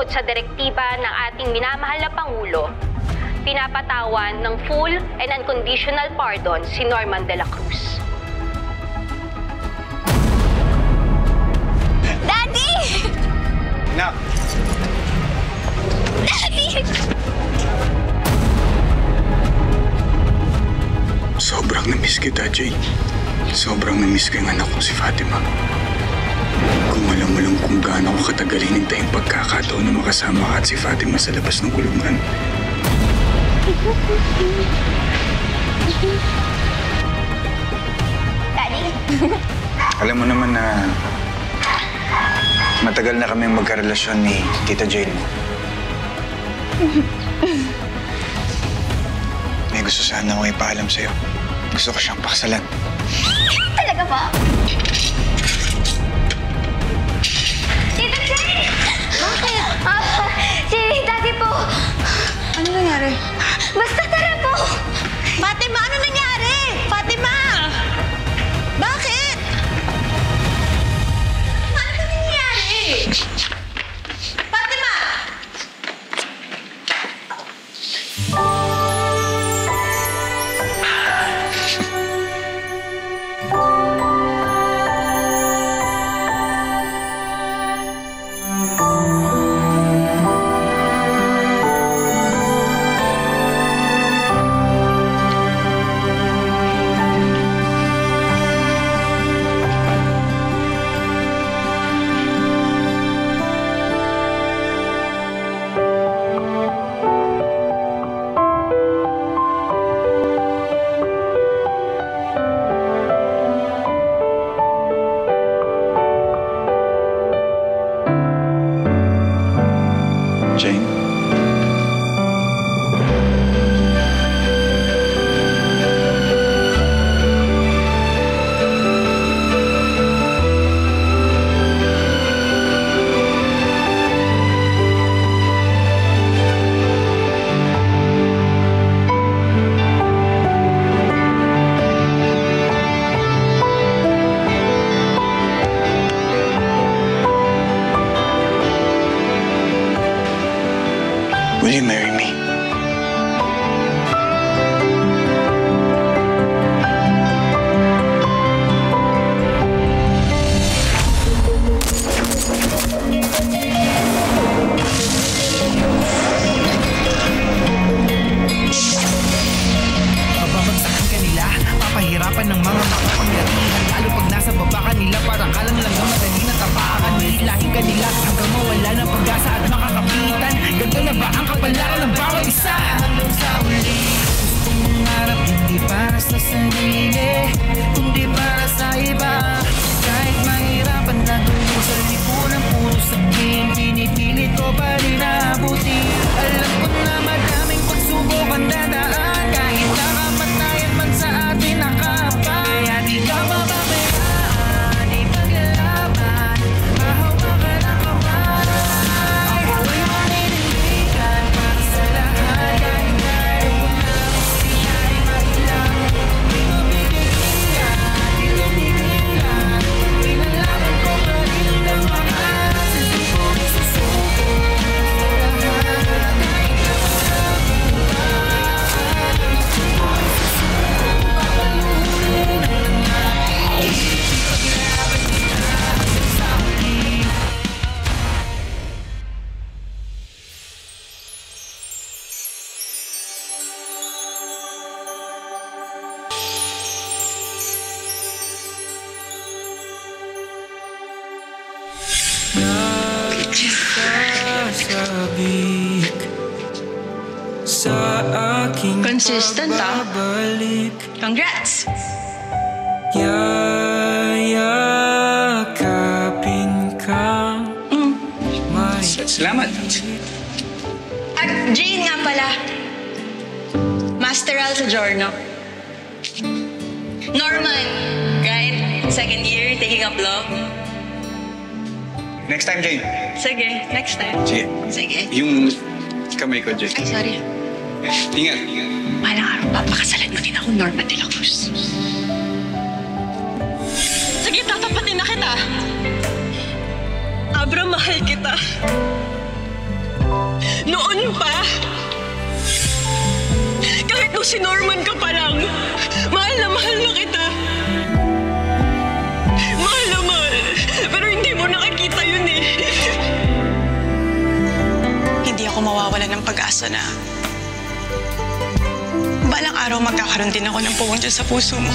sumunod sa direktiba ng ating minamahal na Pangulo, pinapatawan ng full and unconditional pardon si Norman de la Cruz. Daddy! Nak! Daddy! Sobrang na-miss kita, Jane. Sobrang na-miss ko yung anak ko si Fatima. Kung alam mo lang kung gaano ko katagal hinintay yung pagkakataon na makasama ka at si Fatima sa labas ng kulungan. Daddy? Alam mo naman na matagal na kaming magkarelasyon ni Tita Jane mo. May gusto sana akong ipaalam sa'yo. Gusto ko siyang pakasalan. Talaga ba? Tita Jane! Bakit? Si Daddy po. Ano nangyari? Basta tara po! Fatima, ano nangyari? Fatima! Bakit? Ano nangyari? Fatima! Jane? Will you marry me? Bababagsakan ka nila, papahirapan ng mga makapangyarihan. Lalo pag nasa baba ka nila, parang kalang lang ang madali na tapakan. Hilahin ka nila hanggang mawala ng pag-asa at makakapitan. Ganto na ba ang kapalaran ng bawat isa? Hanggang sa uli, gustong mangarap hindi para sa sarili, kundi para sa iba. Kahit mahirapan na gawin sa lipunan, puro sabihin, pinipilit ko pa rin naabuti. Alam ko na madaming pagsubok ang dadaan, kahit nakamatayan man sa atin nakapa. Kaya di ka mababayaan, ipaglalaban, mahawakan ang kamay. Ako'y maninindigan para sa lahat, kahit ngayon ko na siya'y mailang. Di mabibigilan, di lumigilan, pinalaban ko pa rin ang mga sisipong susuko. Consistent, Congrats! Yayakapin ka. Salamat. At Jane nga pala. Masteral sa Giorno. Norman, right? Second year, taking up law. Next time, Jane. Sige, next time. Sige. Sige. Yung kamay ko, Jane. Ay, sorry. Ingat. Malang araw, papakasalan mo din ako, Norman de la Cruz. Sige, tatapatin na kita. Abra, mahal kita. Noon pa. Kahit nung si Norman ka pa lang, mahal na kita. Mahal na mahal. Pero hindi mo nakikita yun eh. Hindi ako mawawala ng pag-asa na balang araw magkakaroon din ako ng puwang dyan sa puso mo.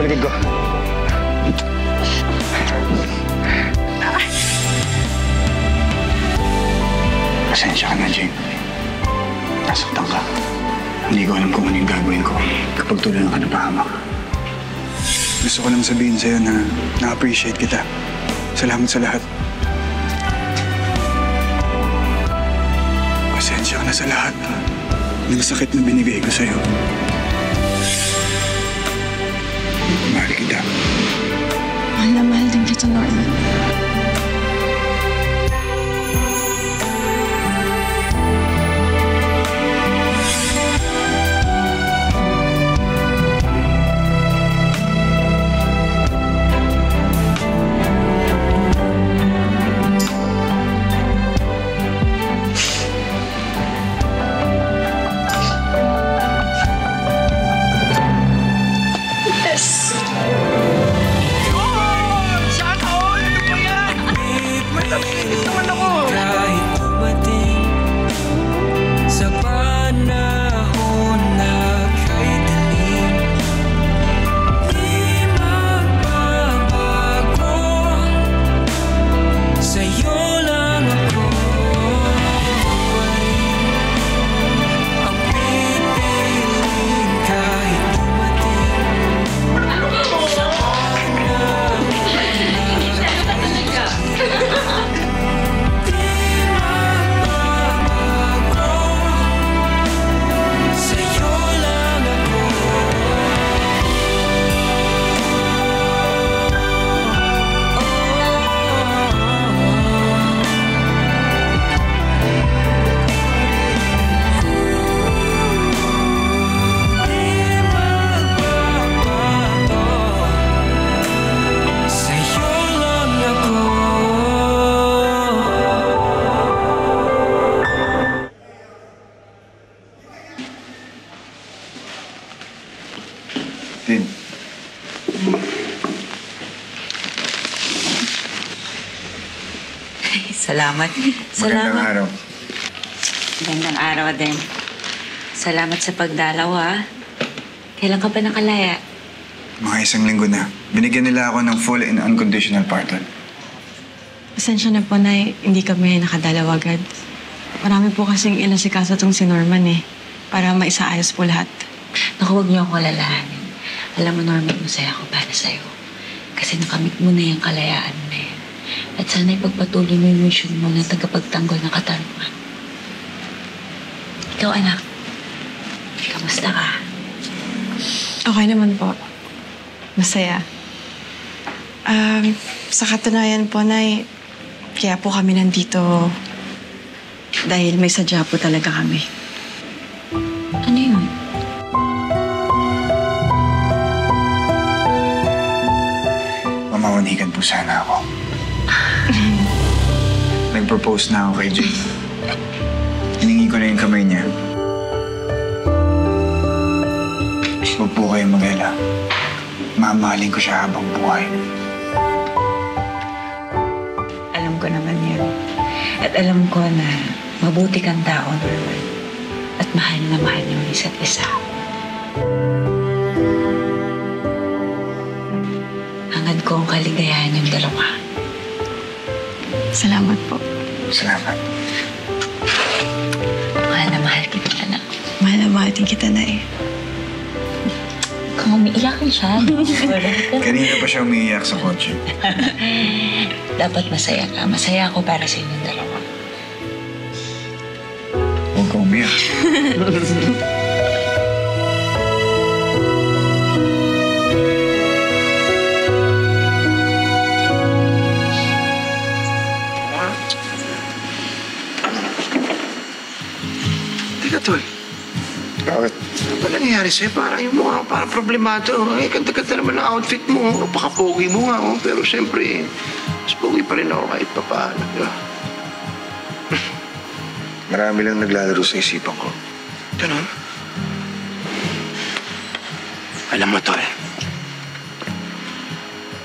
Sa likod ko. Pasensya ka na, Jane. Nasaktan ka. Hindi ko alam kung ano yung gagawin ko kapag tuloy ka napahamak. Gusto ko lang sabihin sa'yo na na-appreciate kita. Salamat sa lahat. Pasensya ka na sa lahat ng sakit na binigay ko sa'yo. Mahal kita. Mahal na mahal din kita, Norman. Din. Salamat. Magandang araw. Magandang araw din. Salamat sa pagdalaw, ha? Kailan ka pa nakalaya? Mga 1 linggo na. Binigyan nila ako ng full and unconditional pardon. Pasensya na po na hindi kami nakadalaw agad. Marami po kasing inasikaso tong si Norman para maisaayos po lahat. Naku, huwag niyo akong alalahanin. Alam mo, Norman, masaya ako para sa'yo. Kasi nakamit mo na yung kalayaan mo na yan. At sana ipagpatuloy mo yung mission mo na tagapagtanggol ng katarungan. Ikaw, anak. Kamusta ka? Okay naman po. Masaya. Sa katunayan po, Nay, kaya po kami nandito dahil may sadya po talaga kami. Ano yun? Mamawanikan po sana ako. Nag-propose na ako kay Jane. Hiningi ko na yung kamay niya. Huwag po kayong mag-alala. Mamahalin ko siya habang buhay. Alam ko naman yun. At alam ko na mabuti kang tao, Norman. At mahal na mahal niyo ang isa't isa. Hangad ko ang kaligayahan yung dalawa. Salamat po. Salamat. Mahal na mahal kita, anak. Mahal na mahal din kita, Nay. Kung umiiyak siya. Kanina pa siya umiiyak sa kotse. Dapat masaya ka. Masaya ako para sa inyong dalawa. Huwag ka umiyak. Halika, Tol. Bakit? Ano ba nangyayari sa'yo? Parang yung mukha parang problemado. Eh, ganda-ganda naman ang outfit mo. Napaka-pogi mo nga, oh. Pero siyempre, mas pogi pa rin ako kahit pa paano. Diba? Marami lang naglalaro sa isipan ko. Ganun? Alam mo, Tol.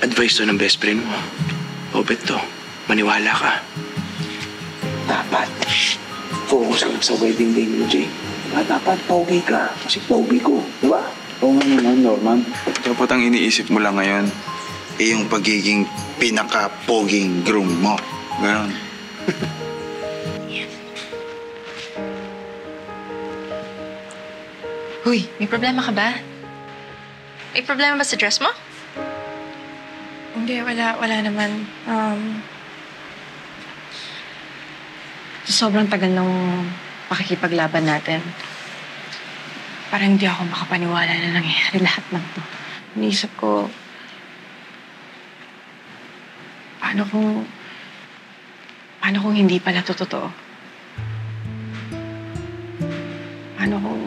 Advice to ng best friend mo. Obet to. Maniwala ka. Dapat focus ka sa wedding day ni Jay. Dapat pogi ka. Kasi pogi ko. Diba? Oo nga naman, Norman. Dapat ang iniisip mo lang ngayon, yung pagiging pinaka-poging groom mo. Ganon. Uy, may problema ka ba? May problema ba sa dress mo? Hindi, wala naman. Sobrang tagal nung pakikipaglaban natin. Parang hindi ako makapaniwala na nangyayari lahat ng to. Iniisip ko, paano kung hindi pala to totoo? Paano kung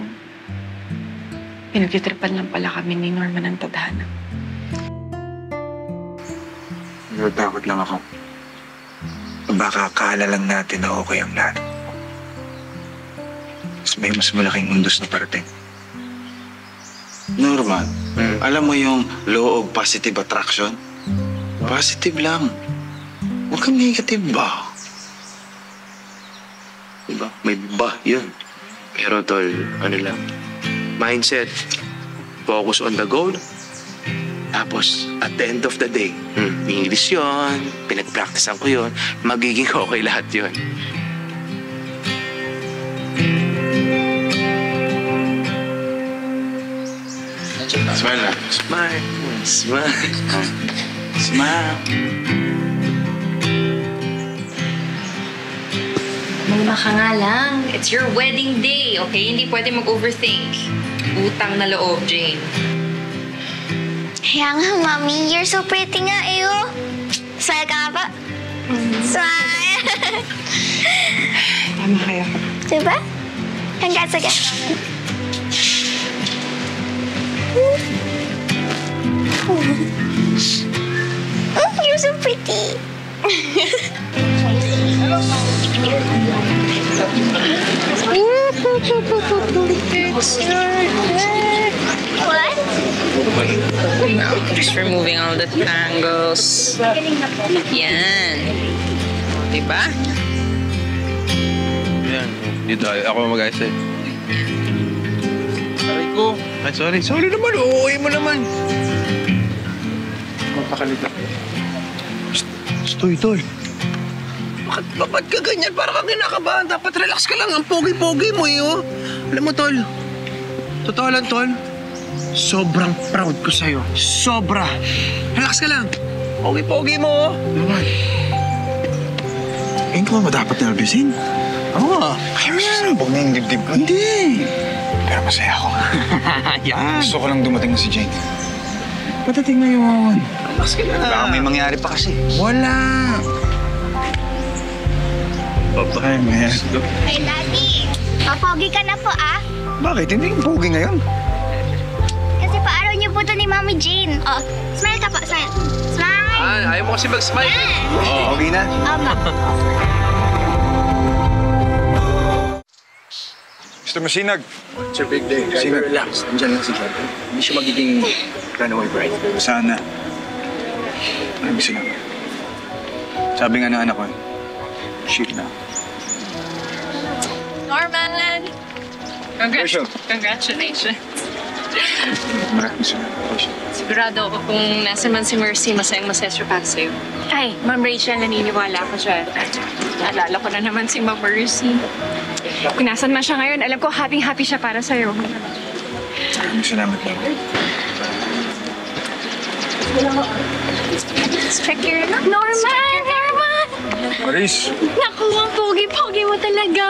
pinagtitripan lang pala kami ni Norman ng tadhana? Natatakot lang ako. Baka akala lang natin na okay ang lahat. May mas malaking undos na parating. Norman, alam mo yung law of positive attraction? Positive lang. Huwag kang negative ba? Diba? May ba yun. Pero, Tol, ano lang. Mindset. Focus on the goal. Tapos, at the end of the day, English yun, pinag-practicean ko yun, magiging okay lahat yun. Smile na. Smile. Smile. Smile. Malma ka nga lang. It's your wedding day, okay? Hindi pwede mag-overthink. Utang na loob, Jane. Kaya nga, Mami. You're so pretty nga, eh, oh. Smile ka nga pa. Smile! Tama kayo. Diba? Congrats again. You're so pretty. What? Just removing all the tangles. Yan. Diba? Yan. Dito, ako mag-ayos eh. Sorry ko. Ay, sorry. Sorry naman. Oo, mo naman. Mapakalita. Stoy, Tol. Bakit ka ganyan? Para kang kinakabahan. Dapat relax ka lang. Ang pogi-pogi mo, eh, oh. Alam mo, Tol. Totoo lang, Tol. Sobrang proud ko sa'yo. Sobra. Relax ka lang. Pogi-pogi mo, oh. Naman. Hindi ko ba dapat nervousin? Oo. Kaya masasabog na yung dibdib ko. Hindi. Pero masaya ako. Yan. Gusto ko lang dumating na si Jane. Patating na yun. Relax ka lang. Baka may mangyari pa kasi. Wala. Ay, man. Hey, Daddy. Papogi ka na po, ah. Bakit? Hindi yung pogi ngayon. Kasi paaraw niyo po ito ni Mami Jane. Oh, smile ka po, smile. Smile! Ayaw mo kasi mag-smile. Oo, pogi na. Ama. Mr. Masinag. It's a big day. Sige. Relax. Nandiyan lang si Kevin. Hindi siya magiging runaway bride. Sana. Maraming salamat. Sabi nga ng anak ko, shit na. Norman! Congratulations. Maraming salamat. Sigurado ako kung nasa man si Mercy, masayang-masaya siya para sa'yo. Ay, Ma'am Rachel, naniniwala ko dyan. Naalala ko na naman si Ma'am Mercy. Kung nasan man siya ngayon, alam ko happy-happy siya para sa'yo. Maraming salamat. Check your... Norman! Norman! Maris! Naku, ang pogi-pogi mo talaga.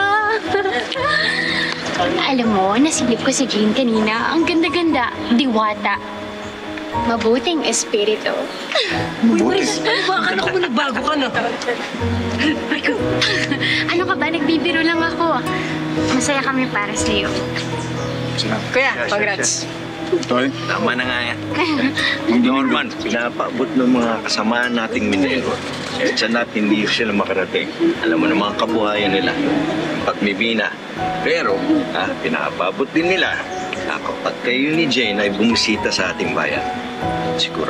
Alam mo, nasilip ko si Jane kanina. Ang ganda-ganda. Diwata. Mabuting espiritu. Mabuti. Akala ko ba nagbago ka na? Ano ka ba? Nagbibiro lang ako. Masaya kami para sa'yo. Kuya, congrats. Tol, Tama na nga yan. Norman, pinapaabot ng mga kasamaan nating minero. Eh, siya natin hindi sila makarating. Alam mo na mga kabuhayan nila. Pagmibina. Pero, pinapaabot din nila na kapag kayo ni Jane ay bumisita sa ating bayan, siguro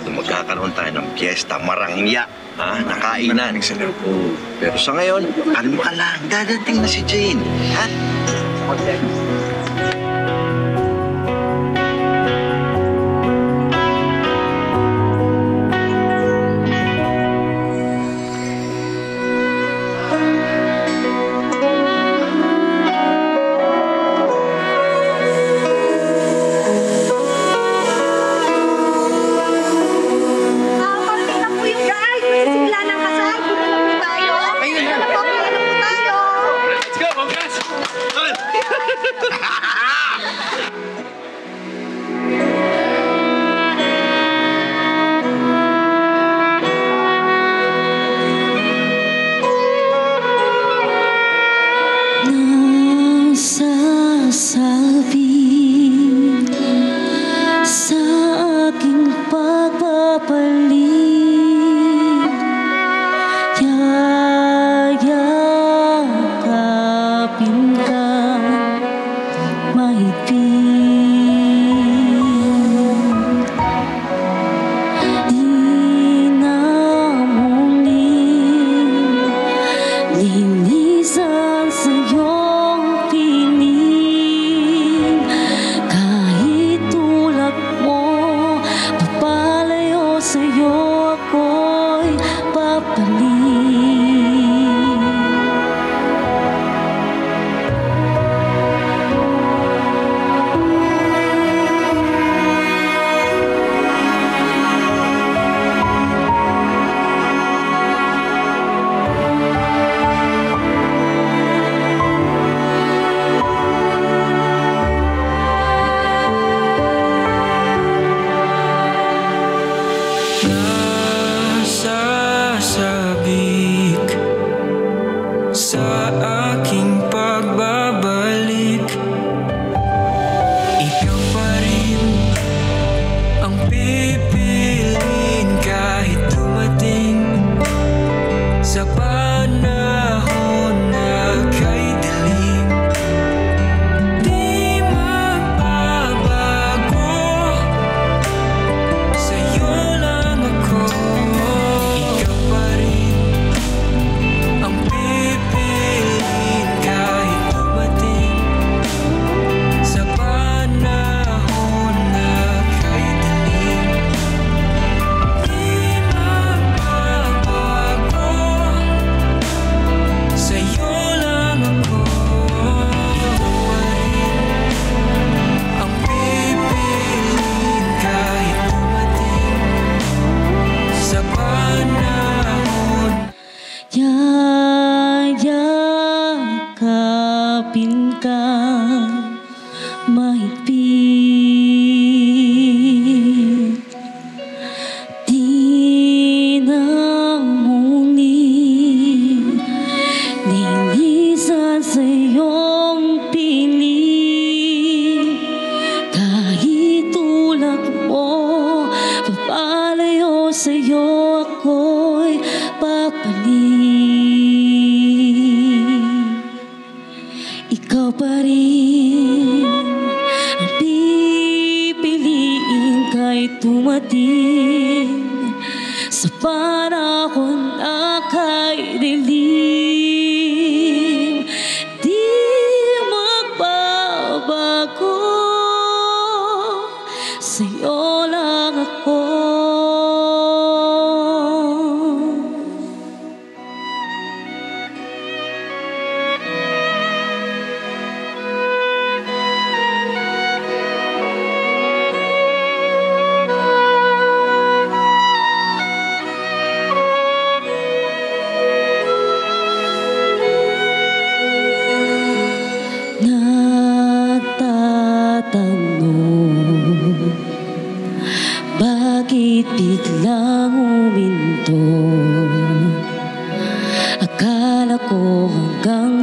magkakaroon tayo ng piyesta, marangya, nakainan. Pero sa ngayon, kalma ka lang, dadating na si Jane. Ha?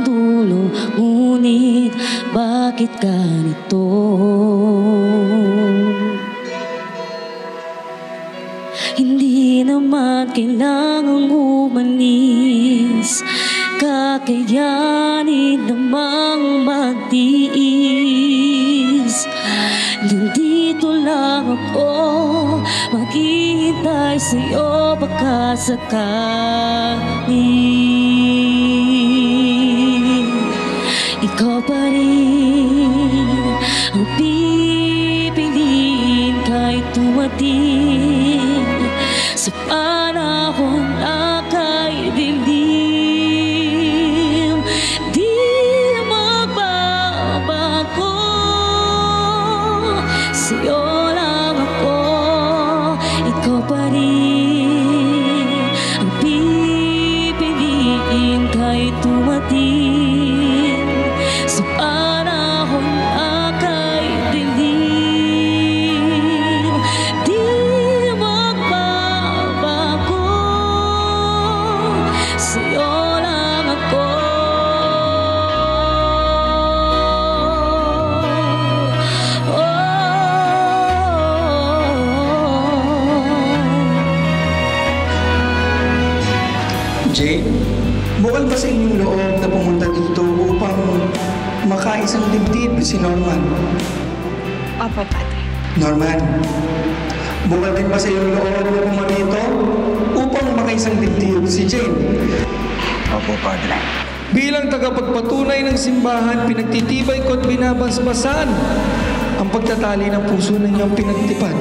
tulong, ngunit bakit ganito? Hindi naman kailangang umalis, kakayanin namang magtiis. Nandito lang ako, maghihintay sa'yo baka sakali. Ikaw pa rin ang pipiliin kahit tumating sa panahon na kay dilim. Di magbabago, sa'yo lang ako. Ikaw pa rin ang pipiliin kahit tumating sa panahon na kay dilim. Di magbabago, sa'yo lang ako. Jay, bukal ba sa inyong loob na pumunta dito upang makaisang dibdib si Norman? Opo, Padre. Norman, bukal din ba sa iyong loob na pumarito upang makaisang dibdib si Jane? Opo, Padre. Bilang tagapagpatunay ng simbahan, pinagtitibay ko at binabasbasan ang pagtatali ng puso ninyong pinagtipan.